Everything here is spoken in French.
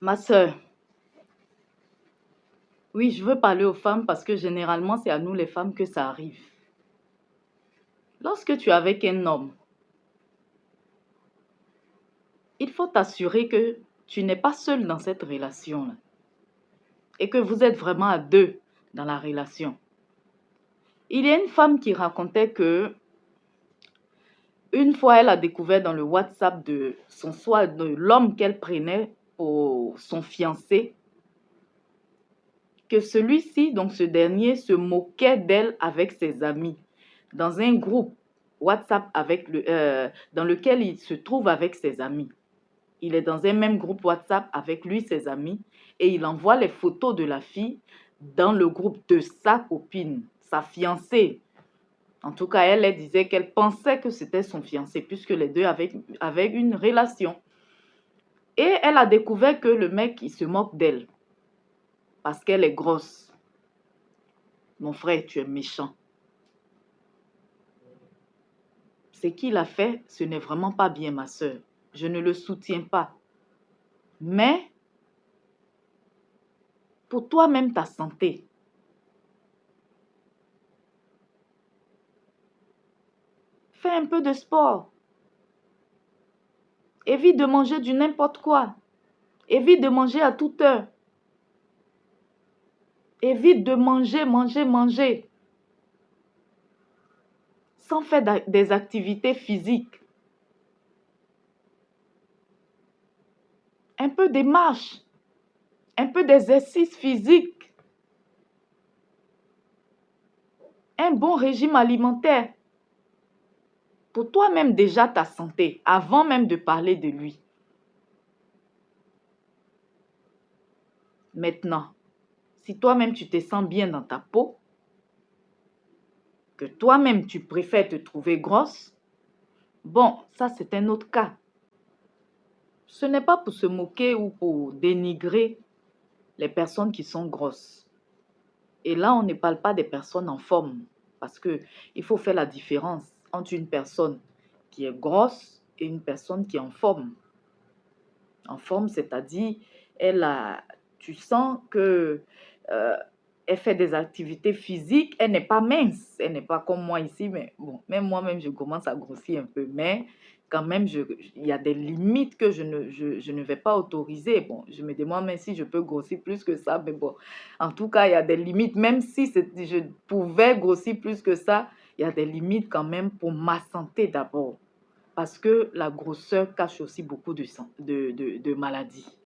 Ma sœur, oui, je veux parler aux femmes parce que généralement, c'est à nous les femmes que ça arrive. Lorsque tu es avec un homme, il faut t'assurer que tu n'es pas seule dans cette relation-là et que vous êtes vraiment à deux dans la relation. Il y a une femme qui racontait que une fois, elle a découvert dans le WhatsApp de l'homme qu'elle prenait pour son fiancé, que celui-ci, donc ce dernier, se moquait d'elle avec ses amis dans un groupe WhatsApp dans lequel il se trouve avec ses amis. Il est dans un même groupe WhatsApp avec lui, ses amis, et il envoie les photos de la fille dans le groupe de sa copine, sa fiancée. En tout cas, elle disait qu'elle pensait que c'était son fiancé, puisque les deux avaient une relation. Et elle a découvert que le mec, il se moque d'elle, parce qu'elle est grosse. Mon frère, tu es méchant. Ce qu'il a fait, ce n'est vraiment pas bien, ma soeur. Je ne le soutiens pas. Mais, pour toi-même, ta santé, fais un peu de sport. Évite de manger du n'importe quoi. Évite de manger à toute heure. Évite de manger, sans faire des activités physiques. Un peu de marche, un peu d'exercice physique, un bon régime alimentaire. Pour toi-même déjà ta santé, avant même de parler de lui. Maintenant, si toi-même tu te sens bien dans ta peau, que toi-même tu préfères te trouver grosse, bon, ça c'est un autre cas. Ce n'est pas pour se moquer ou pour dénigrer les personnes qui sont grosses. Et là, on ne parle pas des personnes en forme, parce qu'il faut faire la différence entre une personne qui est grosse et une personne qui est en forme. En forme, c'est-à-dire, tu sens que elle fait des activités physiques, elle n'est pas mince, elle n'est pas comme moi ici, mais bon, même moi-même, je commence à grossir un peu, mais quand même, il y a des limites que je ne vais pas autoriser. Bon, je me demande même si je peux grossir plus que ça, mais bon, en tout cas, il y a des limites, même si je pouvais grossir plus que ça, il y a des limites quand même pour ma santé d'abord, parce que la grosseur cache aussi beaucoup de maladies.